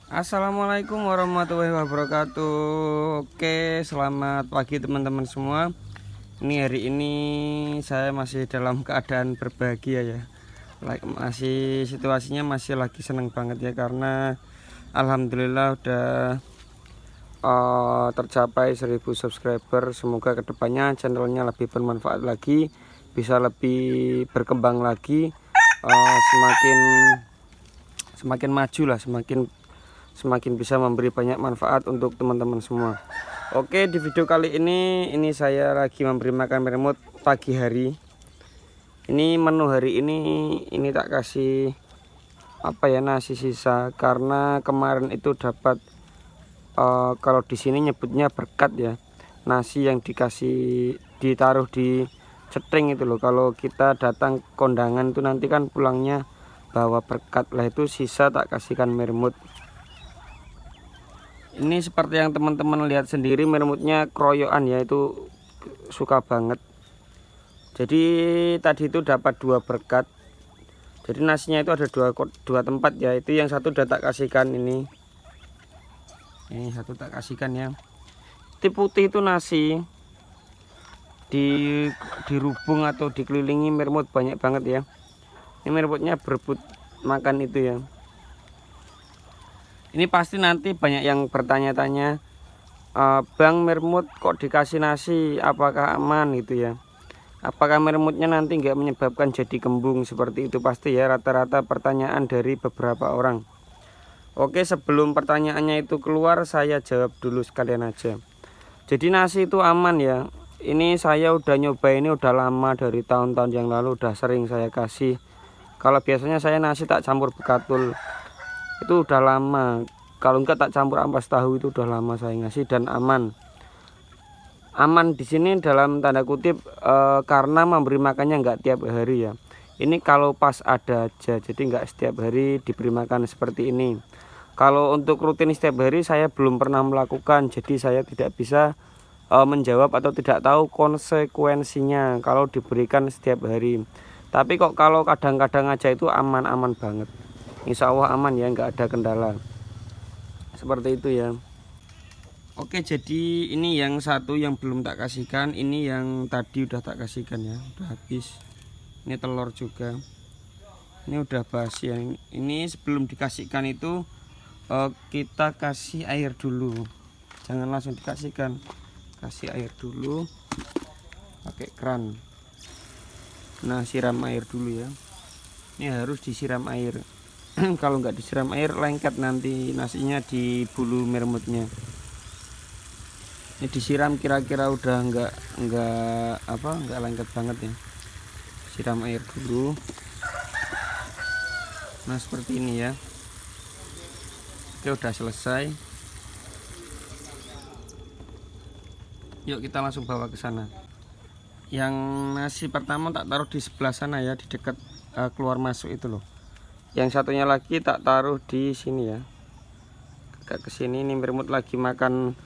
Assalamualaikum warahmatullahi wabarakatuh. Oke, selamat pagi teman-teman semua. Hari ini saya masih dalam keadaan berbahagia ya. Masih situasinya masih lagi seneng banget ya, karena alhamdulillah udah tercapai 1000 subscriber. Semoga kedepannya channelnya lebih bermanfaat lagi, bisa lebih berkembang lagi, semakin maju lah, semakin bisa memberi banyak manfaat untuk teman-teman semua. Oke, di video kali ini saya lagi memberi makan meremut pagi hari. Ini menu hari ini tak kasih nasi sisa, karena kemarin itu dapat kalau di sini nyebutnya berkat ya, nasi yang ditaruh di cetring itu loh. Kalau kita datang kondangan itu nanti kan pulangnya bawa berkat lah, itu sisa tak kasihkan meremut. Ini seperti yang teman-teman lihat sendiri, meremutnya keroyokan ya, itu suka banget. Jadi tadi itu dapat 2 berkat. Jadi nasinya itu ada dua tempat ya. Itu yang satu udah tak kasihkan ini satu tak kasihkan ya. Itu putih itu nasi dirubung atau dikelilingi meremut banyak banget ya. Ini meremutnya berebut makan itu ya. Ini pasti nanti banyak yang bertanya-tanya, Bang, meremut kok dikasih nasi, apakah aman gitu ya? Apakah meremutnya nanti nggak menyebabkan jadi kembung seperti itu? Pasti ya, rata-rata pertanyaan dari beberapa orang. Oke, sebelum pertanyaannya itu keluar, saya jawab dulu sekalian aja. Jadi nasi itu aman ya. Ini saya udah nyoba, ini udah lama, dari tahun-tahun yang lalu udah sering saya kasih. Kalau biasanya saya nasi tak campur bekatul, itu udah lama. Kalau enggak tak campur ampas tahu, itu udah lama saya ngasih dan aman. Aman di sini dalam tanda kutip karena memberi makannya enggak tiap hari ya. Ini kalau pas ada aja, jadi enggak setiap hari diberi makan seperti ini. Kalau untuk rutin setiap hari saya belum pernah melakukan, jadi saya tidak bisa menjawab atau tidak tahu konsekuensinya kalau diberikan setiap hari. Tapi kok kalau kadang-kadang aja itu aman-aman banget. Insya Allah aman ya, nggak ada kendala seperti itu ya. Oke, jadi ini yang satu yang belum tak kasihkan, ini yang tadi udah tak kasihkan ya, udah habis. Ini telur juga, ini udah basi ya. Ini sebelum dikasihkan itu kita kasih air dulu, jangan langsung dikasihkan, kasih air dulu pakai keran. Nah, siram air dulu ya, ini harus disiram air. Kalau nggak disiram air lengket nanti nasinya di bulu meremutnya. Ini disiram kira-kira udah nggak lengket banget ya. Siram air dulu. Nah, seperti ini ya. Oke, udah selesai. Yuk kita langsung bawa ke sana. Yang nasi pertama tak taruh di sebelah sana ya, di dekat keluar masuk itu loh. Yang satunya lagi tak taruh di sini ya, agak ke sini. Ini meremut lagi makan,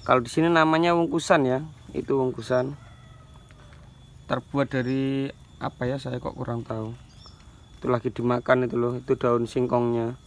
kalau di sini namanya wungkusan ya. Itu wungkusan terbuat dari apa ya, saya kok kurang tahu. Itu lagi dimakan itu loh, itu daun singkongnya,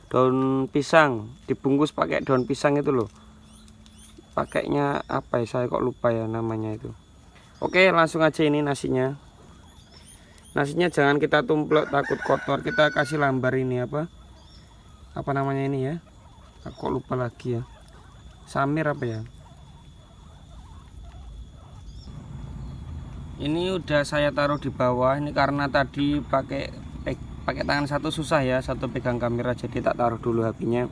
daun pisang, dibungkus pakai daun pisang itu loh. Pakainya apa ya, saya kok lupa ya namanya itu. Oke, langsung aja ini nasinya. Nasinya jangan kita tumplek, takut kotor. Kita kasih lambar ini apa namanya ini ya, aku lupa lagi ya, samir apa ya. Ini udah saya taruh di bawah. Ini karena tadi pakai tangan satu susah ya, satu pegang kamera, jadi tak taruh dulu HP-nya.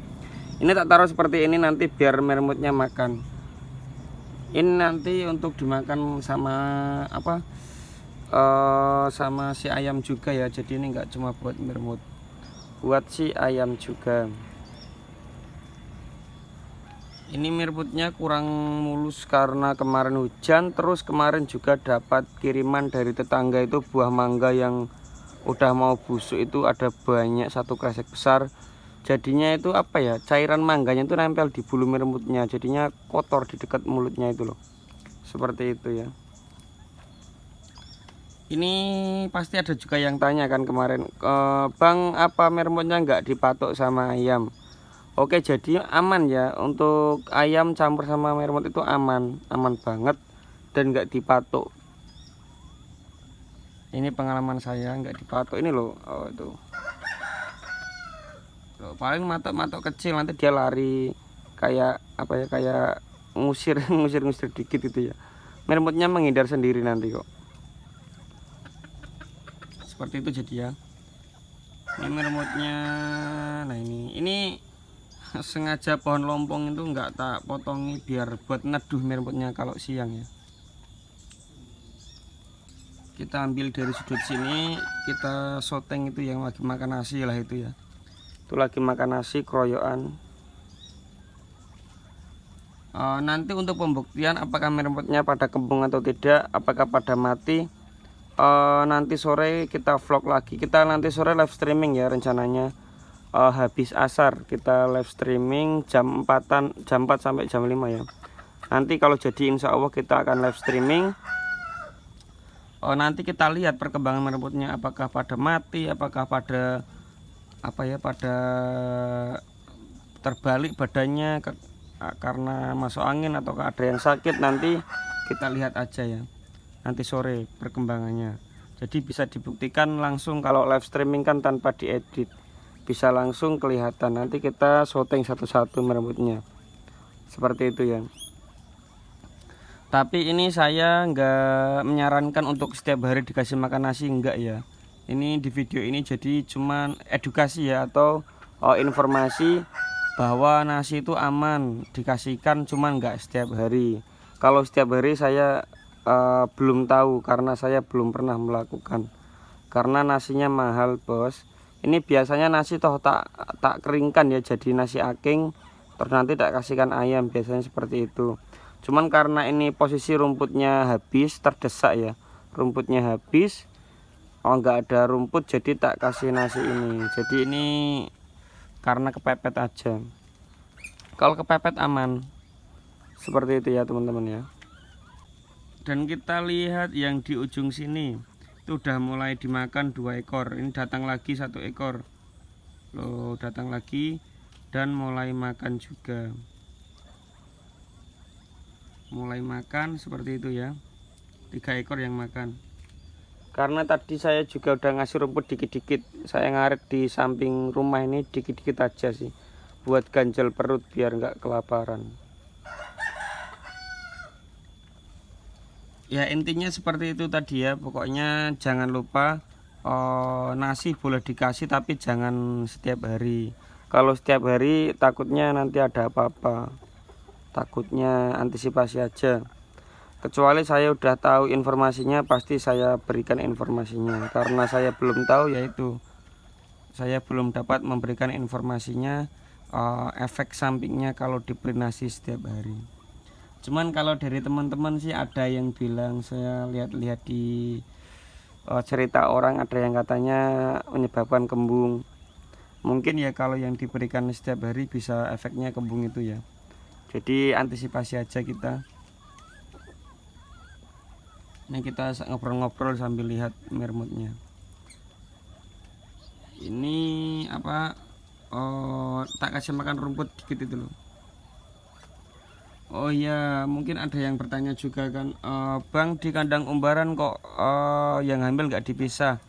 Ini tak taruh seperti ini nanti biar meremutnya makan. Ini nanti untuk dimakan sama sama si ayam juga ya. Jadi ini enggak cuma buat meremut, buat si ayam juga. Ini meremutnya kurang mulus karena kemarin hujan, terus kemarin juga dapat kiriman dari tetangga itu buah mangga yang udah mau busuk, itu ada banyak, satu kresek besar. Jadinya itu apa ya, cairan mangganya itu nempel di bulu meremutnya, jadinya kotor di dekat mulutnya itu loh. Seperti itu ya. Ini pasti ada juga yang tanya kan kemarin, Bang, apa mermutnya nggak dipatok sama ayam? Oke, jadi aman ya, untuk ayam campur sama mermut itu aman banget dan nggak dipatok. Ini pengalaman saya, nggak dipatok ini loh. Oh, itu loh, paling matok kecil, nanti dia lari kayak apa ya, kayak ngusir ngusir dikit gitu ya. Mermutnya menghindar sendiri nanti kok. Seperti itu jadi ya. Ini mermutnya. Nah, ini sengaja pohon lompong itu nggak tak potongi biar buat neduh mermutnya kalau siang ya. Kita ambil dari sudut sini, kita soteng itu yang lagi makan nasi lah itu ya. Itu lagi makan nasi keroyokan. Nanti untuk pembuktian apakah mermutnya pada kembung atau tidak, apakah pada mati, nanti sore kita vlog lagi. Kita nanti sore live streaming ya rencananya. Habis asar kita live streaming jam 4 sampai jam 5 ya. Nanti kalau jadi insya Allah kita akan live streaming. Nanti kita lihat perkembangan mermutnya, apakah pada mati, apakah pada apa ya, pada terbalik badannya karena masuk angin atau ada yang sakit. Nanti kita lihat aja ya, nanti sore perkembangannya. Jadi bisa dibuktikan langsung, kalau live streaming kan tanpa diedit, bisa langsung kelihatan. Nanti kita syuting satu-satu mermutnya seperti itu ya. Tapi ini saya nggak menyarankan untuk setiap hari dikasih makan nasi, enggak ya. Ini di video ini jadi cuman edukasi ya, atau informasi bahwa nasi itu aman dikasihkan, cuman nggak setiap hari. Kalau setiap hari saya belum tahu, karena saya belum pernah melakukan. Karena nasinya mahal bos. Ini biasanya nasi toh tak keringkan ya, jadi nasi aking, terus nanti tak kasihkan ayam, biasanya seperti itu. Cuman karena ini posisi rumputnya habis, terdesak ya, rumputnya habis, nggak ada rumput, jadi tak kasih nasi ini. Jadi ini karena kepepet aja. Kalau kepepet aman, seperti itu ya teman-teman ya. Dan kita lihat yang di ujung sini itu udah mulai dimakan 2 ekor. Ini datang lagi 1 ekor loh, datang lagi dan mulai makan juga. Mulai makan seperti itu ya, 3 ekor yang makan. Karena tadi saya juga udah ngasih rumput dikit-dikit, saya ngarit di samping rumah ini dikit-dikit aja sih, buat ganjal perut biar nggak kelaparan ya. Intinya seperti itu tadi ya. Pokoknya jangan lupa, nasi boleh dikasih tapi jangan setiap hari. Kalau setiap hari takutnya nanti ada apa-apa, takutnya antisipasi aja. Kecuali saya udah tahu informasinya, pasti saya berikan informasinya. Karena saya belum tahu, yaitu saya belum dapat memberikan informasinya, efek sampingnya kalau diberi nasi setiap hari. Cuman kalau dari teman-teman sih ada yang bilang, saya lihat-lihat di cerita orang, ada yang katanya menyebabkan kembung. Mungkin ya kalau yang diberikan setiap hari bisa efeknya kembung itu ya. Jadi antisipasi aja kita. Ini kita ngobrol-ngobrol sambil lihat mermutnya. Ini apa, tak kasih makan rumput dikit itu loh. Oh iya, mungkin ada yang bertanya juga kan, Bang, di kandang umbaran kok yang hamil nggak dipisah,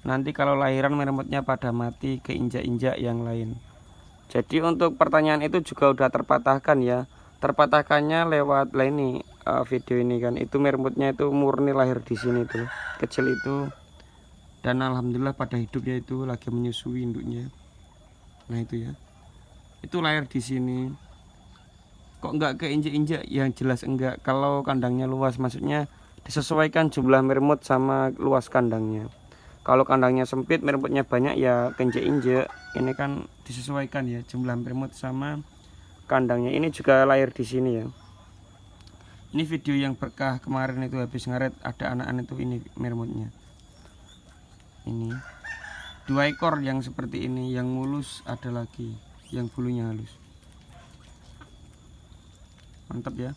nanti kalau lahiran mermutnya pada mati keinjak-injak yang lain. Jadi untuk pertanyaan itu juga udah terpatahkan ya. Terpatahkannya lewat ini video ini kan, itu mermutnya itu murni lahir di sini tuh, kecil itu, dan alhamdulillah pada hidupnya itu lagi menyusui induknya. Nah itu ya, itu lahir di sini. Kok enggak keinjak-injak? Yang jelas enggak. Kalau kandangnya luas, maksudnya disesuaikan jumlah mermut sama luas kandangnya. Kalau kandangnya sempit, mermutnya banyak, ya keinjak-injak. Ini kan disesuaikan ya jumlah mermut sama kandangnya. Ini juga lahir di sini ya. Ini video yang berkah kemarin itu, habis ngaret ada anak-anak itu, ini mermutnya. Ini 2 ekor yang seperti ini, yang mulus ada lagi, yang bulunya halus. Mantap ya.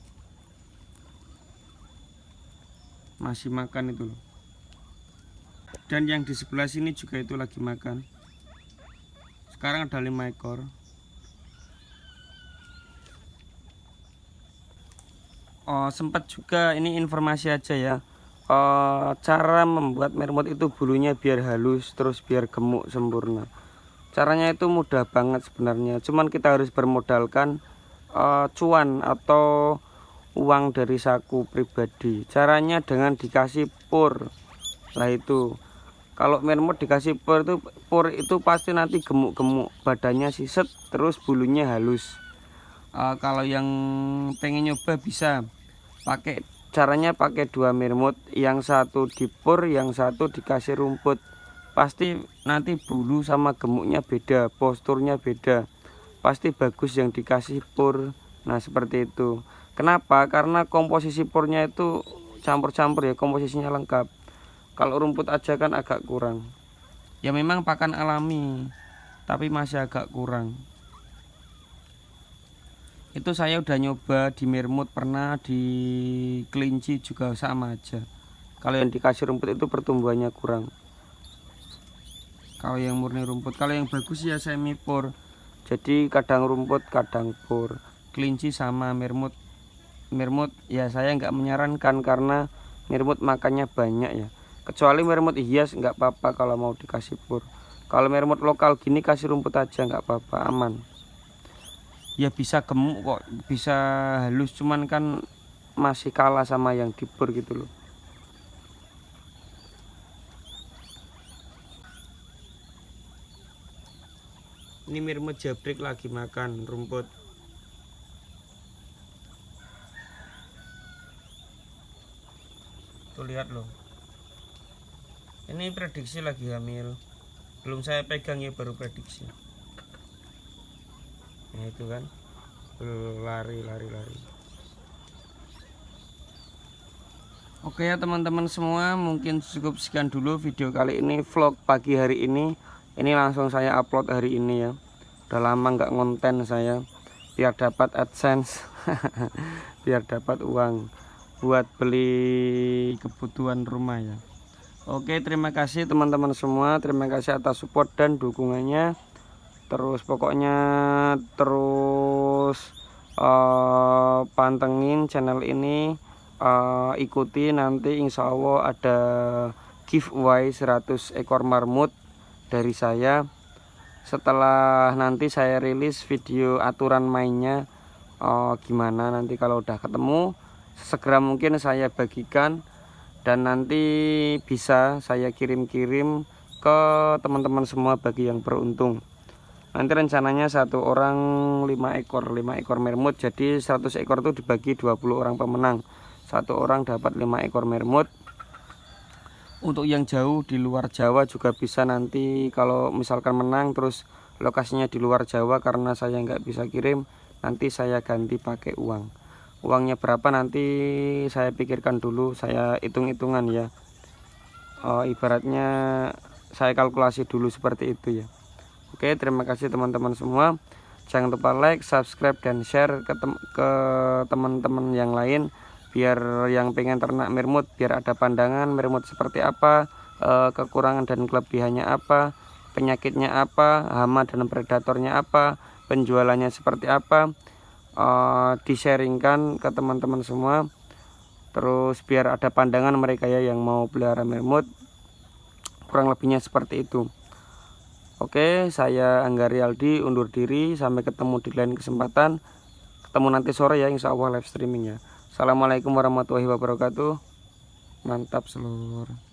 Masih makan itu loh. Dan yang di sebelah sini juga itu lagi makan. Sekarang ada 5 ekor. Oh, sempat juga ini informasi aja ya. Cara membuat mermut itu bulunya biar halus terus biar gemuk sempurna. Caranya itu mudah banget sebenarnya. Cuman kita harus bermodalkan cuan atau uang dari saku pribadi. Caranya dengan dikasih pur. Lah itu. Kalau mermut dikasih pur itu pasti nanti gemuk-gemuk, badannya siset, terus bulunya halus. Kalau yang pengen nyoba bisa caranya pakai 2 mermut, yang satu dipur, yang satu dikasih rumput. Pasti nanti bulu sama gemuknya beda, posturnya beda. Pasti bagus yang dikasih pur. Nah seperti itu. Kenapa? Karena komposisi purnya itu campur-campur ya, komposisinya lengkap. Kalau rumput aja kan agak kurang. Ya memang pakan alami, tapi masih agak kurang. Itu saya udah nyoba di mermut, pernah di kelinci juga sama aja. Kalau yang dikasih rumput itu pertumbuhannya kurang. Kalau yang murni rumput, kalau yang bagus ya semi pur. Jadi kadang rumput, kadang pur. Kelinci sama mermut. Mermut ya saya nggak menyarankan karena mermut makannya banyak ya. Kecuali mermut hias nggak apa-apa kalau mau dikasih pur. Kalau mermut lokal gini kasih rumput aja nggak apa-apa, aman. Ya bisa gemuk kok, bisa halus, cuman kan masih kalah sama yang di pur gitu loh. Ini mermut jabrik lagi makan rumput. Tuh lihat loh. Ini prediksi lagi hamil. Belum saya pegang ya, baru prediksi. Nah itu kan lari. Oke ya teman-teman semua, mungkin cukup sekian dulu video kali ini, vlog pagi hari ini. Ini langsung saya upload hari ini ya. Udah lama nggak ngonten saya, biar dapat AdSense. Biar dapat uang buat beli kebutuhan rumah ya. Oke, terima kasih teman-teman semua. Terima kasih atas support dan dukungannya. Terus pokoknya pantengin channel ini, ikuti nanti insya Allah ada giveaway 100 ekor marmut dari saya. Setelah nanti saya rilis video aturan mainnya gimana nanti kalau udah ketemu, segera mungkin saya bagikan dan nanti bisa saya kirim-kirim ke teman-teman semua bagi yang beruntung. Nanti rencananya satu orang 5 ekor mermut, jadi 100 ekor itu dibagi 20 orang pemenang. Satu orang dapat 5 ekor mermut. Untuk yang jauh di luar Jawa juga bisa nanti kalau misalkan menang terus lokasinya di luar Jawa, karena saya nggak bisa kirim, nanti saya ganti pakai uang. Uangnya berapa nanti saya pikirkan dulu, saya hitung-hitungan ya. Ibaratnya saya kalkulasi dulu seperti itu ya. Oke, terima kasih teman-teman semua. Jangan lupa like, subscribe, dan share ke teman-teman yang lain, biar yang pengen ternak mermut biar ada pandangan mermut seperti apa, kekurangan dan kelebihannya apa, penyakitnya apa, hama dan predatornya apa, penjualannya seperti apa, di-sharingkan ke teman-teman semua. Terus biar ada pandangan mereka ya yang mau pelihara mermut, kurang lebihnya seperti itu. Oke, saya Anggari Aldi undur diri, sampai ketemu di lain kesempatan. Ketemu nanti sore ya, insya Allah live streaming ya. Assalamualaikum warahmatullahi wabarakatuh. Mantap seluruh.